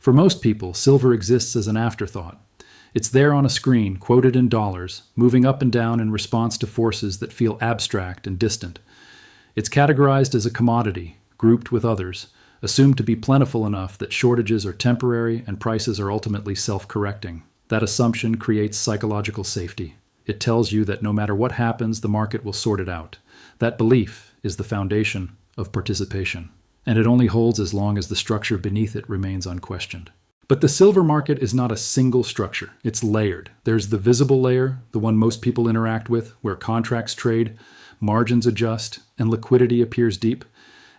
For most people, silver exists as an afterthought. It's there on a screen, quoted in dollars, moving up and down in response to forces that feel abstract and distant. It's categorized as a commodity, grouped with others, assumed to be plentiful enough that shortages are temporary and prices are ultimately self-correcting. That assumption creates psychological safety. It tells you that no matter what happens, the market will sort it out. That belief is the foundation of participation, and it only holds as long as the structure beneath it remains unquestioned. But the silver market is not a single structure. It's layered. There's the visible layer, the one most people interact with, where contracts trade, margins adjust, and liquidity appears deep.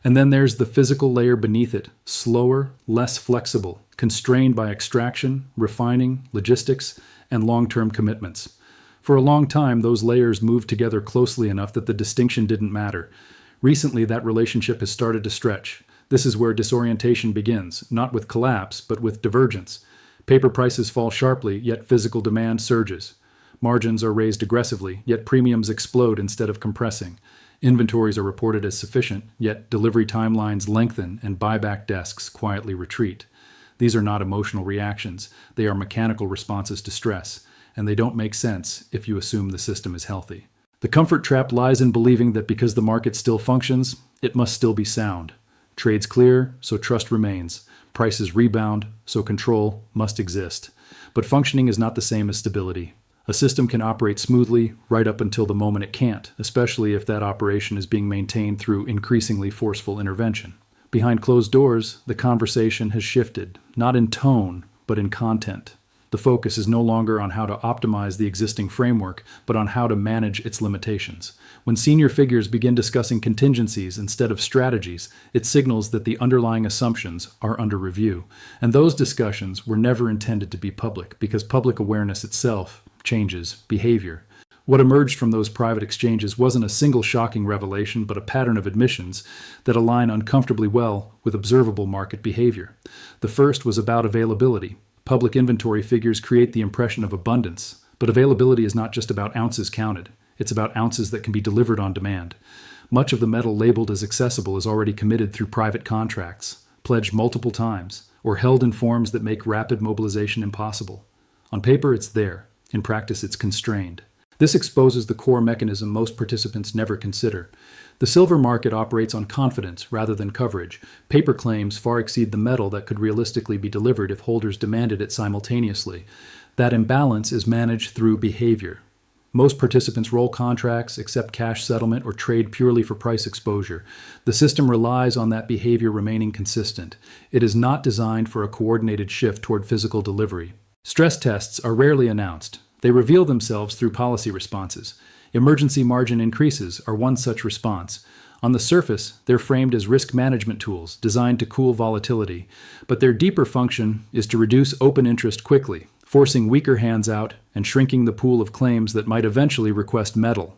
And then there's the physical layer beneath it, slower, less flexible, constrained by extraction, refining, logistics, and long-term commitments. For a long time, those layers moved together closely enough that the distinction didn't matter. Recently, that relationship has started to stretch. This is where disorientation begins, not with collapse, but with divergence. Paper prices fall sharply, yet physical demand surges. Margins are raised aggressively, yet premiums explode instead of compressing. Inventories are reported as sufficient, yet delivery timelines lengthen and buyback desks quietly retreat. These are not emotional reactions. They are mechanical responses to stress, and they don't make sense if you assume the system is healthy. The comfort trap lies in believing that because the market still functions, it must still be sound. Trades clear, so trust remains. Prices rebound, so control must exist. But functioning is not the same as stability. A system can operate smoothly right up until the moment it can't, especially if that operation is being maintained through increasingly forceful intervention. Behind closed doors, the conversation has shifted, not in tone, but in content. The focus is no longer on how to optimize the existing framework, but on how to manage its limitations. When senior figures begin discussing contingencies instead of strategies, it signals that the underlying assumptions are under review. And those discussions were never intended to be public, because public awareness itself changes behavior. What emerged from those private exchanges wasn't a single shocking revelation, but a pattern of admissions that align uncomfortably well with observable market behavior. The first was about availability. Public inventory figures create the impression of abundance, but availability is not just about ounces counted. It's about ounces that can be delivered on demand. Much of the metal labeled as accessible is already committed through private contracts, pledged multiple times, or held in forms that make rapid mobilization impossible. On paper, it's there. In practice, it's constrained. This exposes the core mechanism most participants never consider. The silver market operates on confidence rather than coverage. Paper claims far exceed the metal that could realistically be delivered if holders demanded it simultaneously. That imbalance is managed through behavior. Most participants roll contracts, accept cash settlement, or trade purely for price exposure. The system relies on that behavior remaining consistent. It is not designed for a coordinated shift toward physical delivery. Stress tests are rarely announced. They reveal themselves through policy responses. Emergency margin increases are one such response. On the surface, they're framed as risk management tools designed to cool volatility, but their deeper function is to reduce open interest quickly, forcing weaker hands out and shrinking the pool of claims that might eventually request metal.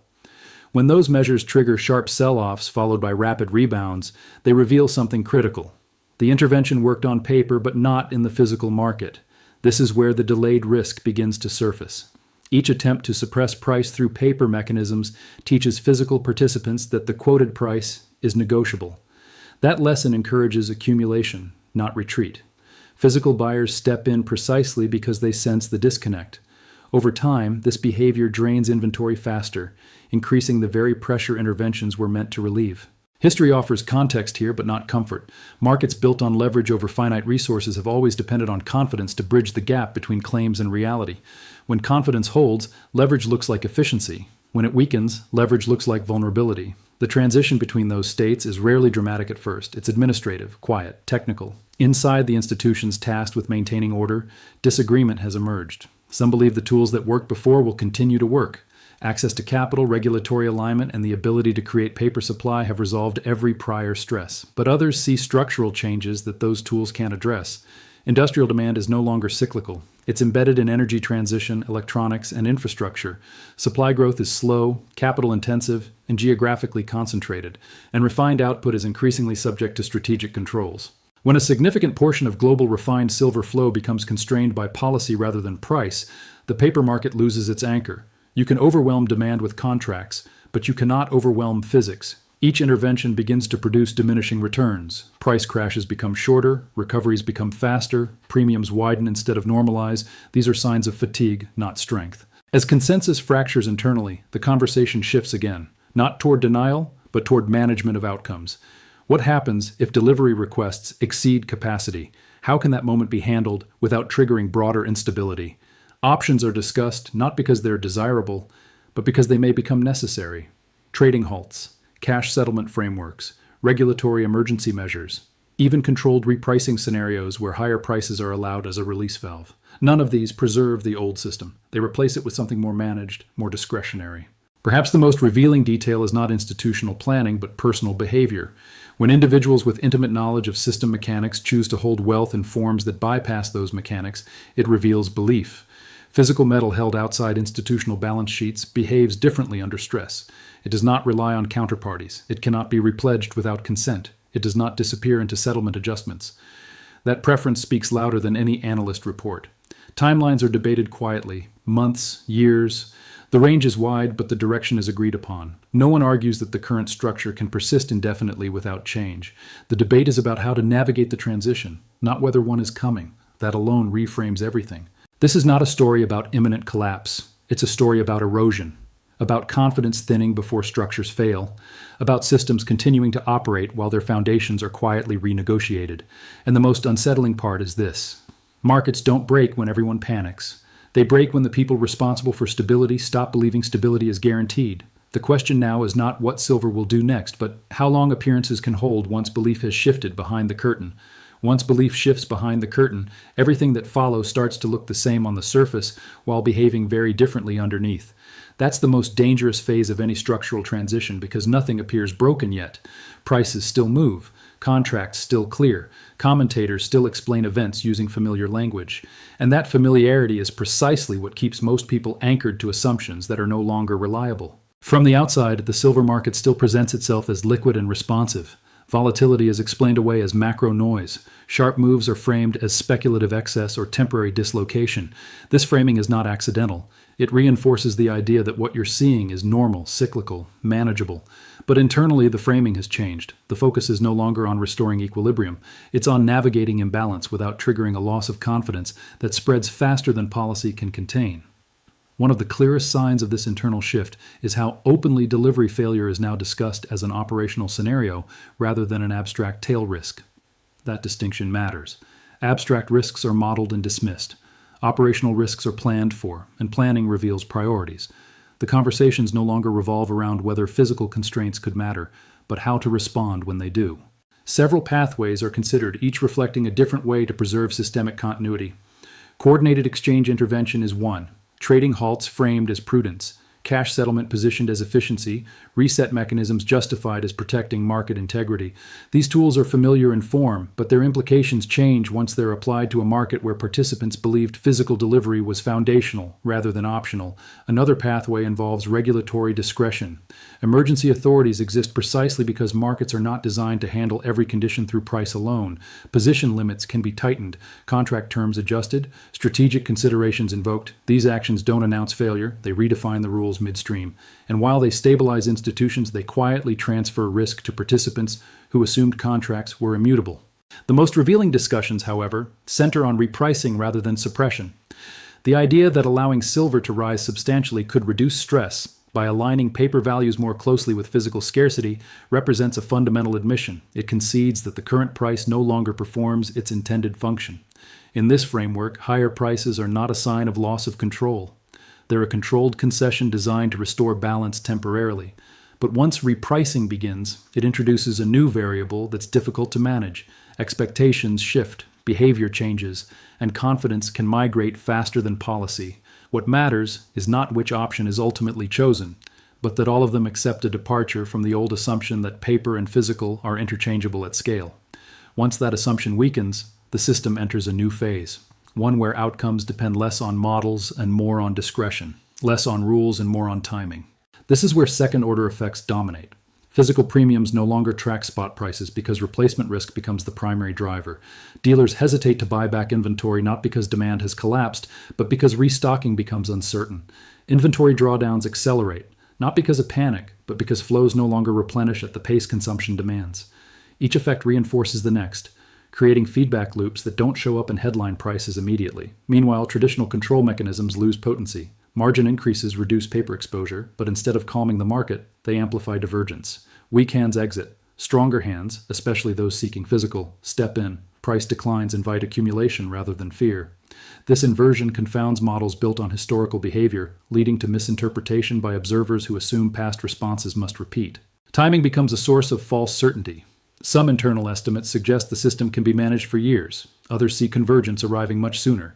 When those measures trigger sharp sell-offs followed by rapid rebounds, they reveal something critical. The intervention worked on paper but not in the physical market. This is where the delayed risk begins to surface. Each attempt to suppress price through paper mechanisms teaches physical participants that the quoted price is negotiable. That lesson encourages accumulation, not retreat. Physical buyers step in precisely because they sense the disconnect. Over time, this behavior drains inventory faster, increasing the very pressure interventions were meant to relieve. History offers context here, but not comfort. Markets built on leverage over finite resources have always depended on confidence to bridge the gap between claims and reality. When confidence holds, leverage looks like efficiency. When it weakens, leverage looks like vulnerability. The transition between those states is rarely dramatic at first. It's administrative, quiet, technical. Inside the institutions tasked with maintaining order, disagreement has emerged. Some believe the tools that worked before will continue to work. Access to capital, regulatory alignment, and the ability to create paper supply have resolved every prior stress. But others see structural changes that those tools can't address. Industrial demand is no longer cyclical. It's embedded in energy transition, electronics, and infrastructure. Supply growth is slow, capital-intensive, and geographically concentrated, and refined output is increasingly subject to strategic controls. When a significant portion of global refined silver flow becomes constrained by policy rather than price, the paper market loses its anchor. You can overwhelm demand with contracts, but you cannot overwhelm physics. Each intervention begins to produce diminishing returns. Price crashes become shorter, recoveries become faster, premiums widen instead of normalize. These are signs of fatigue, not strength. As consensus fractures internally, the conversation shifts again, not toward denial, but toward management of outcomes. What happens if delivery requests exceed capacity? How can that moment be handled without triggering broader instability? Options are discussed not because they're desirable, but because they may become necessary. Trading halts, cash settlement frameworks, regulatory emergency measures, even controlled repricing scenarios where higher prices are allowed as a release valve. None of these preserve the old system. They replace it with something more managed, more discretionary. Perhaps the most revealing detail is not institutional planning, but personal behavior. When individuals with intimate knowledge of system mechanics choose to hold wealth in forms that bypass those mechanics, it reveals belief. Physical metal held outside institutional balance sheets behaves differently under stress. It does not rely on counterparties. It cannot be repledged without consent. It does not disappear into settlement adjustments. That preference speaks louder than any analyst report. Timelines are debated quietly, months, years. The range is wide, but the direction is agreed upon. No one argues that the current structure can persist indefinitely without change. The debate is about how to navigate the transition, not whether one is coming. That alone reframes everything. This is not a story about imminent collapse. It's a story about erosion, about confidence thinning before structures fail, about systems continuing to operate while their foundations are quietly renegotiated. And the most unsettling part is this: markets don't break when everyone panics. They break when the people responsible for stability stop believing stability is guaranteed. The question now is not what silver will do next, but how long appearances can hold once belief has shifted behind the curtain. Once belief shifts behind the curtain, everything that follows starts to look the same on the surface while behaving very differently underneath. That's the most dangerous phase of any structural transition because nothing appears broken yet. Prices still move. Contracts still clear. Commentators still explain events using familiar language. And that familiarity is precisely what keeps most people anchored to assumptions that are no longer reliable. From the outside, the silver market still presents itself as liquid and responsive. Volatility is explained away as macro noise. Sharp moves are framed as speculative excess or temporary dislocation. This framing is not accidental. It reinforces the idea that what you're seeing is normal, cyclical, manageable. But internally, the framing has changed. The focus is no longer on restoring equilibrium. It's on navigating imbalance without triggering a loss of confidence that spreads faster than policy can contain. One of the clearest signs of this internal shift is how openly delivery failure is now discussed as an operational scenario rather than an abstract tail risk. That distinction matters. Abstract risks are modeled and dismissed. Operational risks are planned for, and planning reveals priorities. The conversations no longer revolve around whether physical constraints could matter, but how to respond when they do. Several pathways are considered, each reflecting a different way to preserve systemic continuity. Coordinated exchange intervention is one. Trading halts framed as prudence, cash settlement positioned as efficiency, reset mechanisms justified as protecting market integrity. These tools are familiar in form, but their implications change once they're applied to a market where participants believed physical delivery was foundational rather than optional. Another pathway involves regulatory discretion. Emergency authorities exist precisely because markets are not designed to handle every condition through price alone. Position limits can be tightened, contract terms adjusted, strategic considerations invoked. These actions don't announce failure, they redefine the rules midstream. And while they stabilize institutions, they quietly transfer risk to participants who assumed contracts were immutable. The most revealing discussions, however, center on repricing rather than suppression. The idea that allowing silver to rise substantially could reduce stress by aligning paper values more closely with physical scarcity represents a fundamental admission. It concedes that the current price no longer performs its intended function. In this framework, higher prices are not a sign of loss of control. They're a controlled concession designed to restore balance temporarily. But once repricing begins, it introduces a new variable that's difficult to manage. Expectations shift, behavior changes, and confidence can migrate faster than policy. What matters is not which option is ultimately chosen, but that all of them accept a departure from the old assumption that paper and physical are interchangeable at scale. Once that assumption weakens, the system enters a new phase. One where outcomes depend less on models and more on discretion, less on rules and more on timing. This is where second-order effects dominate. Physical premiums no longer track spot prices because replacement risk becomes the primary driver. Dealers hesitate to buy back inventory not because demand has collapsed, but because restocking becomes uncertain. Inventory drawdowns accelerate, not because of panic, but because flows no longer replenish at the pace consumption demands. Each effect reinforces the next, creating feedback loops that don't show up in headline prices immediately. Meanwhile, traditional control mechanisms lose potency. Margin increases reduce paper exposure, but instead of calming the market, they amplify divergence. Weak hands exit. Stronger hands, especially those seeking physical, step in. Price declines invite accumulation rather than fear. This inversion confounds models built on historical behavior, leading to misinterpretation by observers who assume past responses must repeat. Timing becomes a source of false certainty. Some internal estimates suggest the system can be managed for years. Others see convergence arriving much sooner.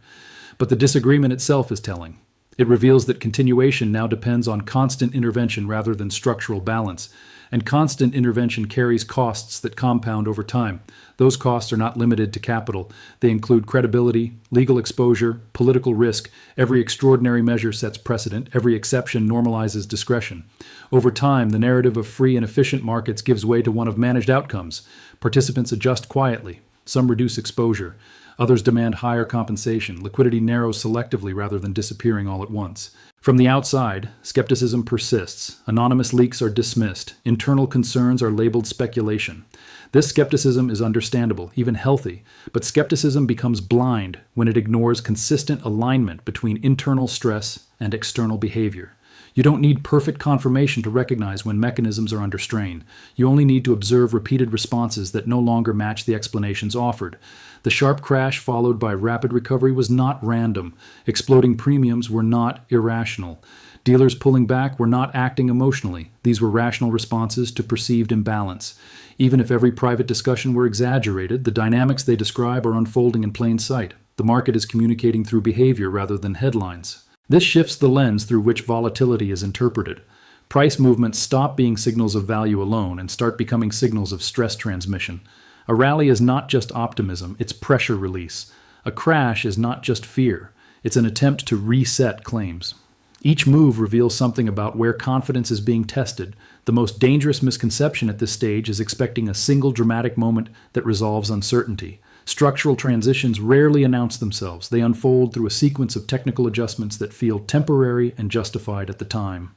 But the disagreement itself is telling. It reveals that continuation now depends on constant intervention rather than structural balance. And constant intervention carries costs that compound over time. Those costs are not limited to capital. They include credibility, legal exposure, political risk. Every extraordinary measure sets precedent. Every exception normalizes discretion. Over time, the narrative of free and efficient markets gives way to one of managed outcomes. Participants adjust quietly. Some reduce exposure. Others demand higher compensation. Liquidity narrows selectively rather than disappearing all at once. From the outside, skepticism persists. Anonymous leaks are dismissed. Internal concerns are labeled speculation. This skepticism is understandable, even healthy, but skepticism becomes blind when it ignores consistent alignment between internal stress and external behavior. You don't need perfect confirmation to recognize when mechanisms are under strain. You only need to observe repeated responses that no longer match the explanations offered. The sharp crash followed by rapid recovery was not random. Exploding premiums were not irrational. Dealers pulling back were not acting emotionally. These were rational responses to perceived imbalance. Even if every private discussion were exaggerated, the dynamics they describe are unfolding in plain sight. The market is communicating through behavior rather than headlines. This shifts the lens through which volatility is interpreted. Price movements stop being signals of value alone and start becoming signals of stress transmission. A rally is not just optimism, it's pressure release. A crash is not just fear, it's an attempt to reset claims. Each move reveals something about where confidence is being tested. The most dangerous misconception at this stage is expecting a single dramatic moment that resolves uncertainty. Structural transitions rarely announce themselves. They unfold through a sequence of technical adjustments that feel temporary and justified at the time.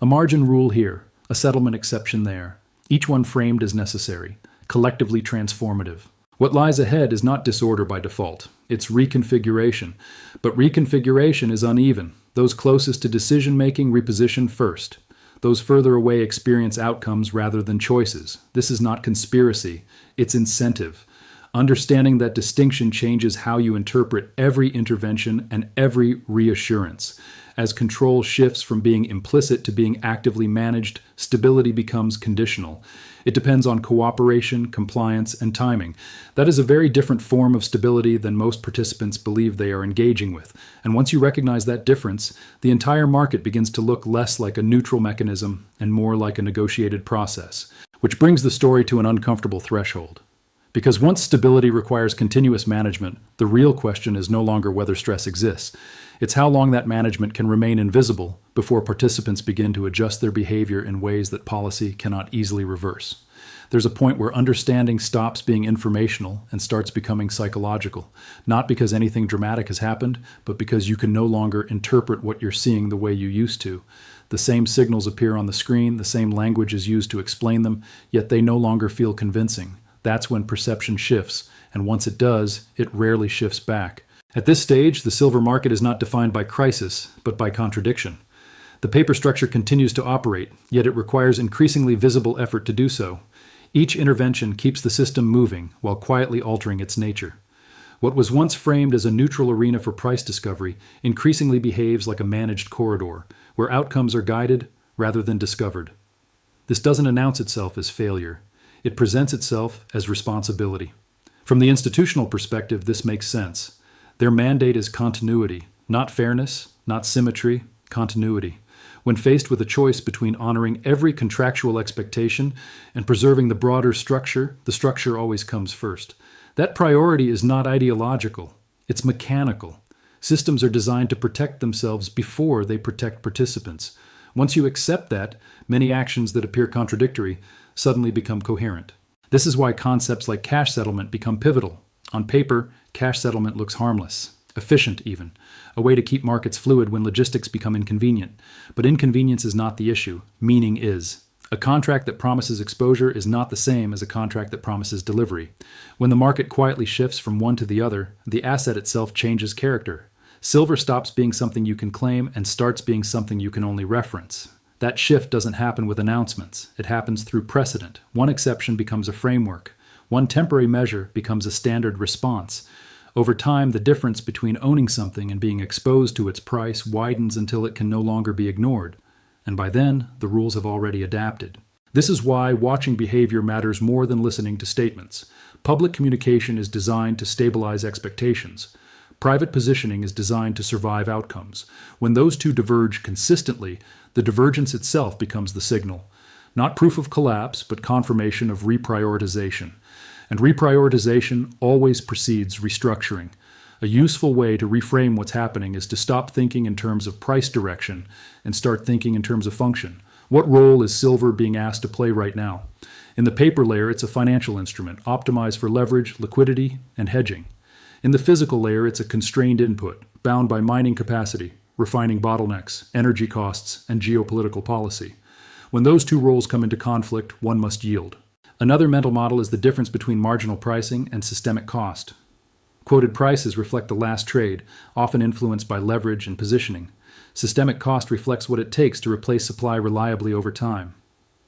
A margin rule here, a settlement exception there, each one framed as necessary, collectively transformative. What lies ahead is not disorder by default, it's reconfiguration. But reconfiguration is uneven. Those closest to decision-making reposition first. Those further away experience outcomes rather than choices. This is not conspiracy, it's incentive. Understanding that distinction changes how you interpret every intervention and every reassurance. As control shifts from being implicit to being actively managed, stability becomes conditional. It depends on cooperation, compliance, and timing. That is a very different form of stability than most participants believe they are engaging with. And once you recognize that difference, the entire market begins to look less like a neutral mechanism and more like a negotiated process. Which brings the story to an uncomfortable threshold. Because once stability requires continuous management, the real question is no longer whether stress exists. It's how long that management can remain invisible before participants begin to adjust their behavior in ways that policy cannot easily reverse. There's a point where understanding stops being informational and starts becoming psychological, not because anything dramatic has happened, but because you can no longer interpret what you're seeing the way you used to. The same signals appear on the screen, the same language is used to explain them, yet they no longer feel convincing. That's when perception shifts, and once it does, it rarely shifts back. At this stage, the silver market is not defined by crisis, but by contradiction. The paper structure continues to operate, yet it requires increasingly visible effort to do so. Each intervention keeps the system moving while quietly altering its nature. What was once framed as a neutral arena for price discovery increasingly behaves like a managed corridor, where outcomes are guided rather than discovered. This doesn't announce itself as failure. It presents itself as responsibility. From the institutional perspective, this makes sense. Their mandate is continuity, not fairness, not symmetry, continuity. When faced with a choice between honoring every contractual expectation and preserving the broader structure, the structure always comes first. That priority is not ideological, it's mechanical. Systems are designed to protect themselves before they protect participants. Once you accept that, many actions that appear contradictory suddenly become coherent. This is why concepts like cash settlement become pivotal. On paper, cash settlement looks harmless. efficient even, a way to keep markets fluid when logistics become inconvenient. But inconvenience is not the issue, meaning is. A contract that promises exposure is not the same as a contract that promises delivery. When the market quietly shifts from one to the other, the asset itself changes character. Silver stops being something you can claim and starts being something you can only reference. That shift doesn't happen with announcements. It happens through precedent. One exception becomes a framework. One temporary measure becomes a standard response. Over time, the difference between owning something and being exposed to its price widens until it can no longer be ignored. And by then, the rules have already adapted. This is why watching behavior matters more than listening to statements. Public communication is designed to stabilize expectations. Private positioning is designed to survive outcomes. When those two diverge consistently, the divergence itself becomes the signal. Not proof of collapse, but confirmation of reprioritization. And reprioritization always precedes restructuring. A useful way to reframe what's happening is to stop thinking in terms of price direction and start thinking in terms of function. What role is silver being asked to play right now? In the paper layer, it's a financial instrument, optimized for leverage, liquidity, and hedging. In the physical layer, it's a constrained input, bound by mining capacity, refining bottlenecks, energy costs, and geopolitical policy. When those two roles come into conflict, one must yield. Another mental model is the difference between marginal pricing and systemic cost. Quoted prices reflect the last trade, often influenced by leverage and positioning. Systemic cost reflects what it takes to replace supply reliably over time.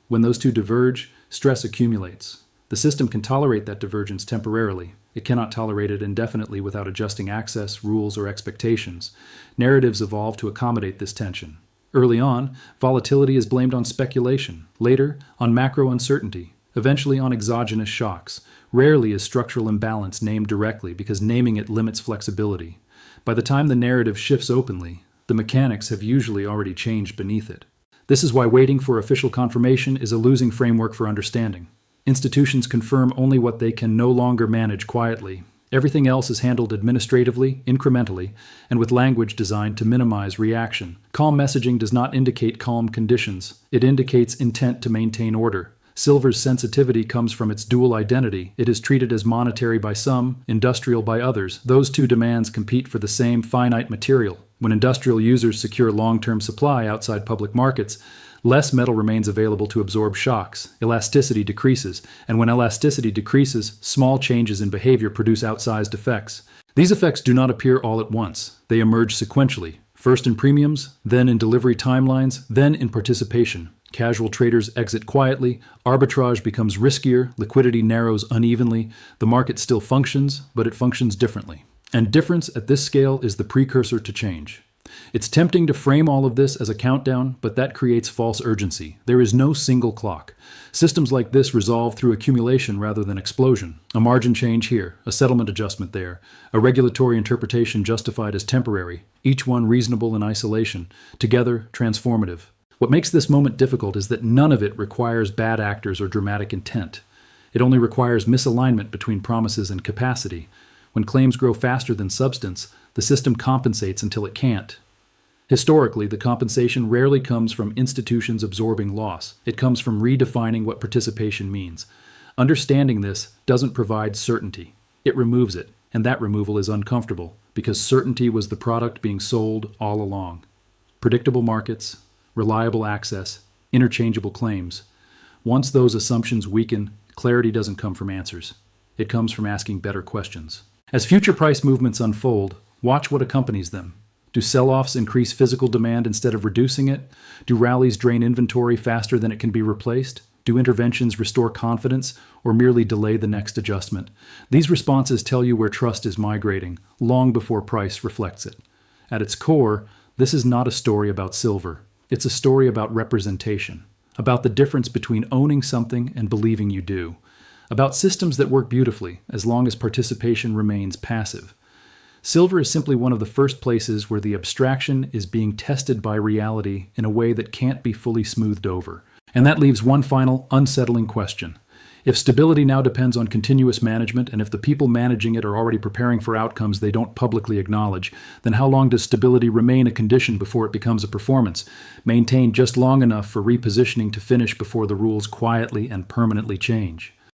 When those two diverge, stress accumulates. The system can tolerate that divergence temporarily. It cannot tolerate it indefinitely without adjusting access, rules, or expectations. Narratives evolve to accommodate this tension. Early on, volatility is blamed on speculation. Later, on macro uncertainty. Eventually on exogenous shocks. Rarely is structural imbalance named directly because naming it limits flexibility. By the time the narrative shifts openly, the mechanics have usually already changed beneath it. This is why waiting for official confirmation is a losing framework for understanding. Institutions confirm only what they can no longer manage quietly. Everything else is handled administratively, incrementally, and with language designed to minimize reaction. Calm messaging does not indicate calm conditions. It indicates intent to maintain order. Silver's sensitivity comes from its dual identity. It is treated as monetary by some, industrial by others. Those two demands compete for the same finite material. When industrial users secure long-term supply outside public markets, less metal remains available to absorb shocks. Elasticity decreases, and when elasticity decreases, small changes in behavior produce outsized effects. These effects do not appear all at once. They emerge sequentially, first in premiums, then in delivery timelines, then in participation. Casual traders exit quietly, arbitrage becomes riskier, liquidity narrows unevenly, the market still functions, but it functions differently. And difference at this scale is the precursor to change. It's tempting to frame all of this as a countdown, but that creates false urgency. There is no single clock. Systems like this resolve through accumulation rather than explosion. A margin change here, a settlement adjustment there, a regulatory interpretation justified as temporary, each one reasonable in isolation, together transformative. What makes this moment difficult is that none of it requires bad actors or dramatic intent. It only requires misalignment between promises and capacity. When claims grow faster than substance, the system compensates until it can't. Historically, the compensation rarely comes from institutions absorbing loss. It comes from redefining what participation means. Understanding this doesn't provide certainty. It removes it, and that removal is uncomfortable, because certainty was the product being sold all along. Predictable markets, reliable access, interchangeable claims. Once those assumptions weaken, clarity doesn't come from answers. It comes from asking better questions. As future price movements unfold, watch what accompanies them. Do sell-offs increase physical demand instead of reducing it? Do rallies drain inventory faster than it can be replaced? Do interventions restore confidence or merely delay the next adjustment? These responses tell you where trust is migrating, long before price reflects it. At its core, this is not a story about silver. It's a story about representation, about the difference between owning something and believing you do, about systems that work beautifully as long as participation remains passive. Silver is simply one of the first places where the abstraction is being tested by reality in a way that can't be fully smoothed over. And that leaves one final, unsettling question. If stability now depends on continuous management, and if the people managing it are already preparing for outcomes they don't publicly acknowledge, then how long does stability remain a condition before it becomes a performance, maintained just long enough for repositioning to finish before the rules quietly and permanently change?